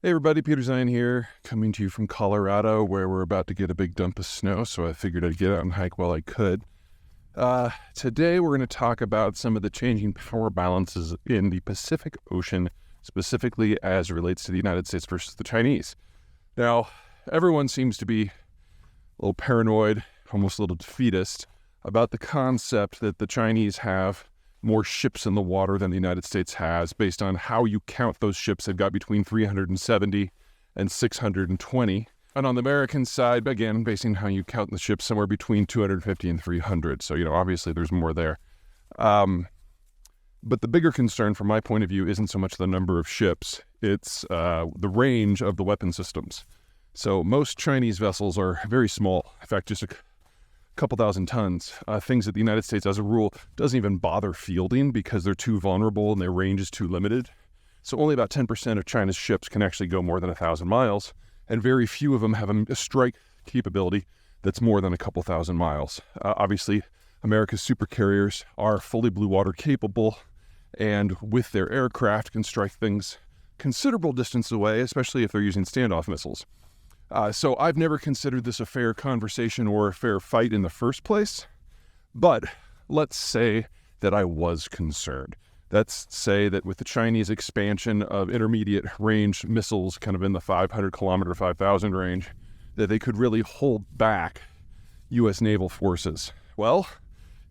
Hey everybody, Peter Zeihan here, coming to you from Colorado, where we're about to get a big dump of snow, so I figured I'd get out and hike while I could. Today we're going to talk about some of the changing power balances in the Pacific Ocean, specifically as it relates to the United States versus the Chinese. Now, everyone seems to be a little paranoid, almost a little defeatist, about the concept that the Chinese have more ships in the water than the United States has. Based on how you count those ships, they've got between 370 and 620. And on the American side, again, based on how you count the ships, somewhere between 250 and 300. So, obviously there's more there. But the bigger concern from my point of view isn't so much the number of ships, it's the range of the weapon systems. So most Chinese vessels are very small. In fact, just a couple thousand tons, things that the United States, as a rule, doesn't even bother fielding because they're too vulnerable and their range is too limited. So only about 10% of China's ships can actually go more than 1,000 miles, and very few of them have a strike capability that's more than a couple thousand miles. Obviously, America's supercarriers are fully blue water capable, and with their aircraft can strike things considerable distance away, especially if they're using standoff missiles. So I've never considered this a fair conversation or a fair fight in the first place, but let's say that I was concerned. Let's say that with the Chinese expansion of intermediate range missiles, kind of in the 500 kilometer, 5,000 range, that they could really hold back U.S. naval forces. Well,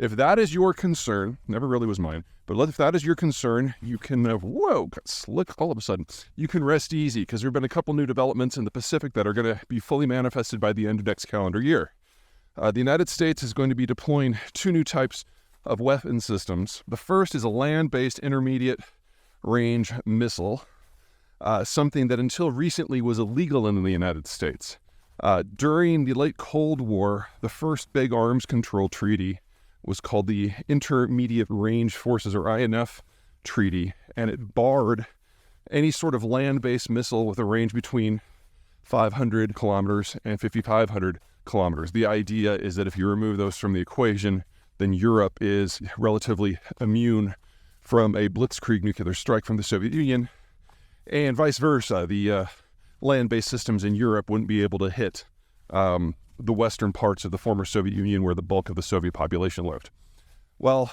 if that is your concern, never really was mine, but if that is your concern, you can, got slick all of a sudden. You can rest easy because there have been a couple new developments in the Pacific that are going to be fully manifested by the end of next calendar year. The United States is going to be deploying two new types of weapon systems. The first is a land-based intermediate range missile, something that until recently was illegal in the United States. During the late Cold War, the first big arms control treaty was called the Intermediate Range Forces, or INF Treaty, and it barred any sort of land-based missile with a range between 500 kilometers and 5,500 kilometers. The idea is that if you remove those from the equation, then Europe is relatively immune from a blitzkrieg nuclear strike from the Soviet Union, and vice versa. The land-based systems in Europe wouldn't be able to hit the western parts of the former Soviet Union where the bulk of the Soviet population lived. Well,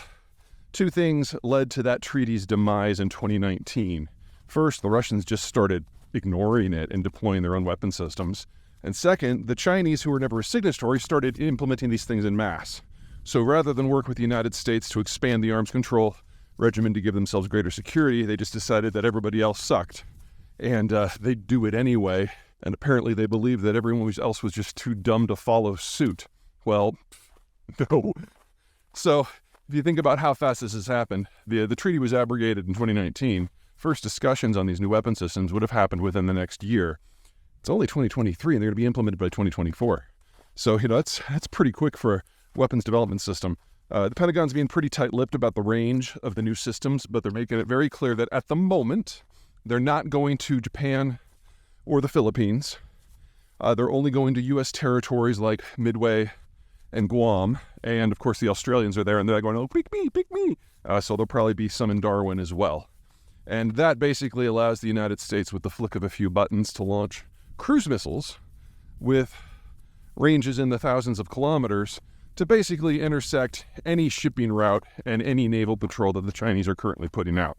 two things led to that treaty's demise in 2019. First, the Russians just started ignoring it and deploying their own weapon systems. And second, the Chinese, who were never a signatory, started implementing these things en masse. So rather than work with the United States to expand the arms control regimen to give themselves greater security, they just decided that everybody else sucked. And they'd do it anyway. And apparently they believed that everyone else was just too dumb to follow suit. Well, no. So if you think about how fast this has happened, the treaty was abrogated in 2019. First discussions on these new weapon systems would have happened within the next year. It's only 2023, and they're going to be implemented by 2024. So, that's pretty quick for a weapons development system. The Pentagon's being pretty tight-lipped about the range of the new systems, but they're making it very clear that at the moment, they're not going to Japan or the Philippines. They're only going to U.S. territories like Midway and Guam. And, of course, the Australians are there, and they're going, oh, pick me. So there'll probably be some in Darwin as well. And that basically allows the United States, with the flick of a few buttons, to launch cruise missiles with ranges in the thousands of kilometers to basically intersect any shipping route and any naval patrol that the Chinese are currently putting out.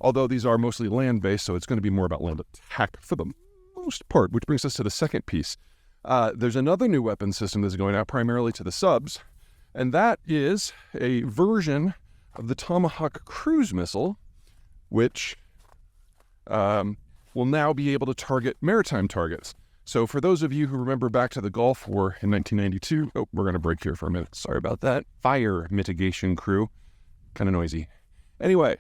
Although these are mostly land-based, so it's going to be more about land attack for the most part, which brings us to the second piece. There's another new weapon system that's going out primarily to the subs, and that is a version of the Tomahawk cruise missile, which will now be able to target maritime targets. So for those of you who remember back to the Gulf War in 1992, we're going to break here for a minute. Sorry about that. Fire mitigation crew. Kind of noisy. Anyway,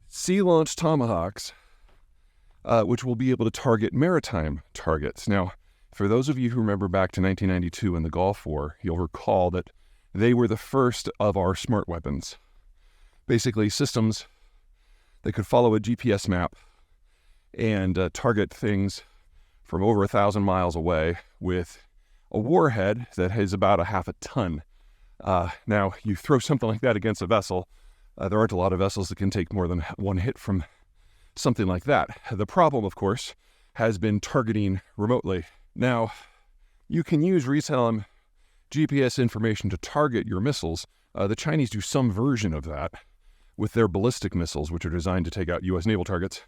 sea-launched Tomahawks, which will be able to target maritime targets. Now, for those of you who remember back to 1992 in the Gulf War, you'll recall that they were the first of our smart weapons. Basically, systems that could follow a GPS map and target things from over 1,000 miles away with a warhead that has about a half a ton. Now, you throw something like that against a vessel, there aren't a lot of vessels that can take more than one hit from something like that. The problem, of course, has been targeting remotely. Now, you can use real-time GPS information to target your missiles. The Chinese do some version of that with their ballistic missiles, which are designed to take out U.S. naval targets.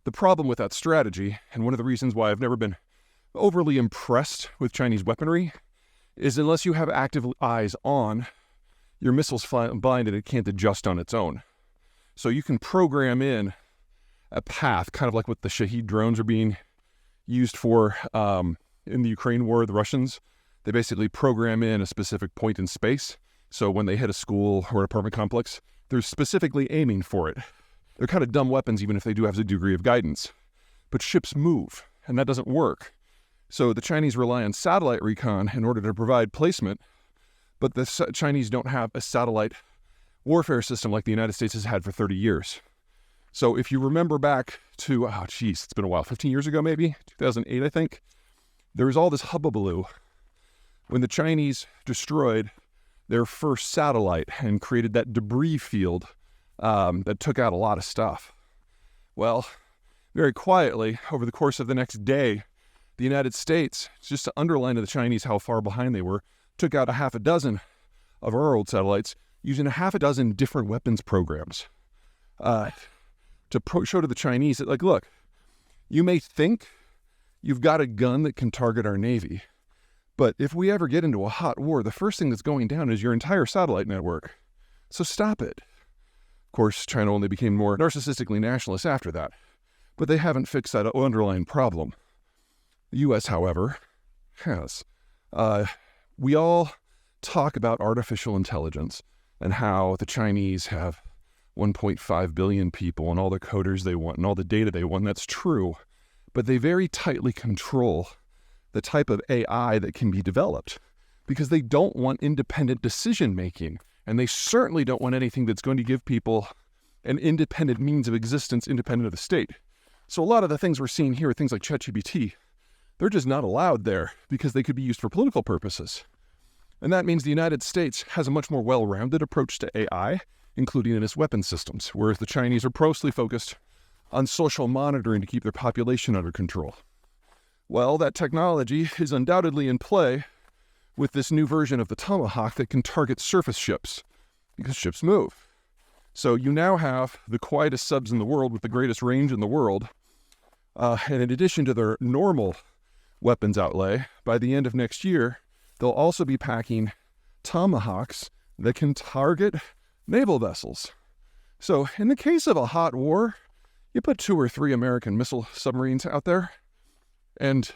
The problem with that strategy, and one of the reasons why I've never been overly impressed with Chinese weaponry, is unless you have active eyes on, your missile's blind and it can't adjust on its own. So you can program in a path, kind of like what the Shahed drones are being used for in the Ukraine war, the Russians. They basically program in a specific point in space. So when they hit a school or an apartment complex, they're specifically aiming for it. They're kind of dumb weapons, even if they do have a degree of guidance. But ships move, and that doesn't work. So the Chinese rely on satellite recon in order to provide placement, but the Chinese don't have a satellite warfare system like the United States has had for 30 years. So if you remember back to, it's been a while, 15 years ago maybe, 2008 I think, there was all this hubbubaloo when the Chinese destroyed their first satellite and created that debris field that took out a lot of stuff. Well, very quietly, over the course of the next day, the United States, just to underline to the Chinese how far behind they were, took out a half a dozen of our old satellites using a half a dozen different weapons programs to show to the Chinese that, like, look, you may think you've got a gun that can target our Navy, but if we ever get into a hot war, the first thing that's going down is your entire satellite network. So stop it. Of course, China only became more narcissistically nationalist after that, but they haven't fixed that underlying problem. The U.S., however, has. We all talk about artificial intelligence and how the Chinese have 1.5 billion people and all the coders they want and all the data they want. That's true, but they very tightly control the type of AI that can be developed because they don't want independent decision-making, and they certainly don't want anything that's going to give people an independent means of existence independent of the state. So a lot of the things we're seeing here, things like ChatGPT, they're just not allowed there because they could be used for political purposes. And that means the United States has a much more well-rounded approach to AI, including in its weapons systems, whereas the Chinese are closely focused on social monitoring to keep their population under control. Well, that technology is undoubtedly in play with this new version of the Tomahawk that can target surface ships, because ships move. So you now have the quietest subs in the world with the greatest range in the world, and in addition to their normal weapons outlay, by the end of next year, they'll also be packing Tomahawks that can target naval vessels. So in the case of a hot war, you put 2 or 3 American missile submarines out there, and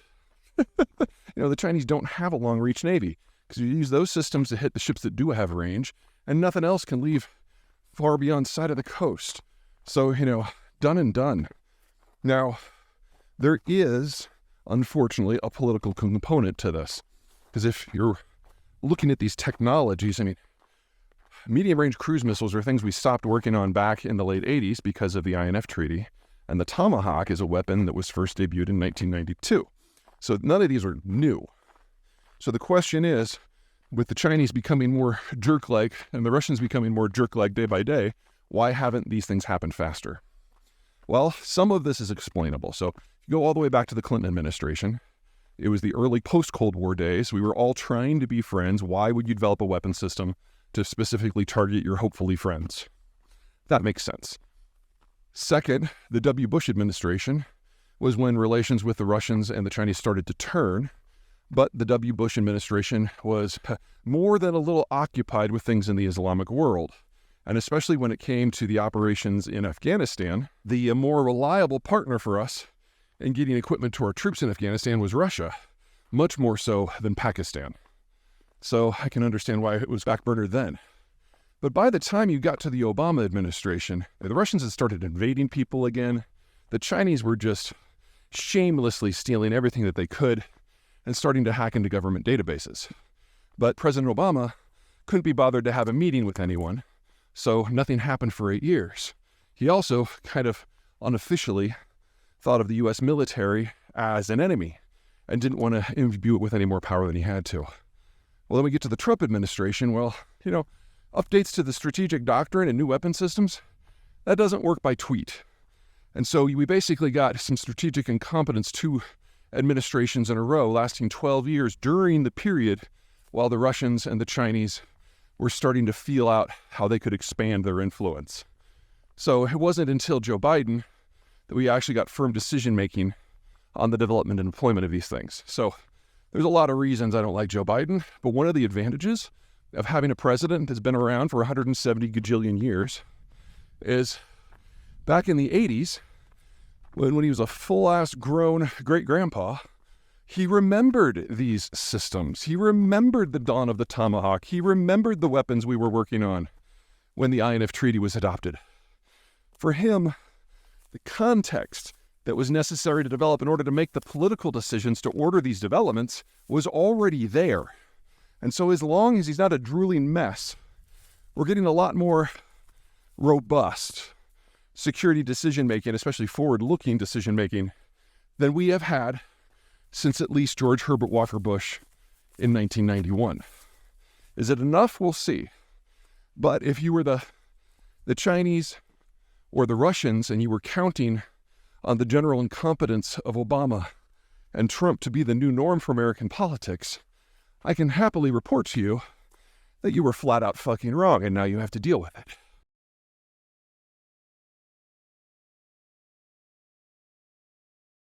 the Chinese don't have a long-reach navy because you use those systems to hit the ships that do have range, and nothing else can leave far beyond sight of the coast. So, done and done. Now, there is, unfortunately, a political component to this, because if you're looking at these technologies, medium-range cruise missiles are things we stopped working on back in the late 80s because of the INF Treaty, and the Tomahawk is a weapon that was first debuted in 1992. So none of these are new. So the question is, with the Chinese becoming more jerk-like and the Russians becoming more jerk-like day by day, why haven't these things happened faster? Well, some of this is explainable. So if you go all the way back to the Clinton administration, it was the early post-Cold War days. We were all trying to be friends. Why would you develop a weapon system to specifically target your hopefully friends? That makes sense. Second, the W. Bush administration was when relations with the Russians and the Chinese started to turn, but the W. Bush administration was more than a little occupied with things in the Islamic world. And especially when it came to the operations in Afghanistan, the more reliable partner for us in getting equipment to our troops in Afghanistan was Russia, much more so than Pakistan. So I can understand why it was backburnered then. But by the time you got to the Obama administration, the Russians had started invading people again. The Chinese were just shamelessly stealing everything that they could and starting to hack into government databases. But President Obama couldn't be bothered to have a meeting with anyone, so nothing happened for 8 years. He also kind of unofficially thought of the U.S. military as an enemy and didn't want to imbue it with any more power than he had to. Well, then we get to the Trump administration. Updates to the strategic doctrine and new weapon systems, that doesn't work by tweet. And so we basically got some strategic incompetence 2 administrations in a row lasting 12 years during the period while the Russians and the Chinese were starting to feel out how they could expand their influence. So it wasn't until Joe Biden that we actually got firm decision-making on the development and deployment of these things. So there's a lot of reasons I don't like Joe Biden, but one of the advantages of having a president that's been around for 170 gajillion years is back in the 80s, when he was a full-ass grown great-grandpa, he remembered these systems. He remembered the dawn of the tomahawk. He remembered the weapons we were working on when the INF Treaty was adopted. For him, the context that was necessary to develop in order to make the political decisions to order these developments was already there. And so as long as he's not a drooling mess, we're getting a lot more robust security decision-making, especially forward-looking decision-making, than we have had since at least George Herbert Walker Bush in 1991. Is it enough? We'll see. But if you were the Chinese or the Russians and you were counting on the general incompetence of Obama and Trump to be the new norm for American politics, I can happily report to you that you were flat out fucking wrong, and now you have to deal with it.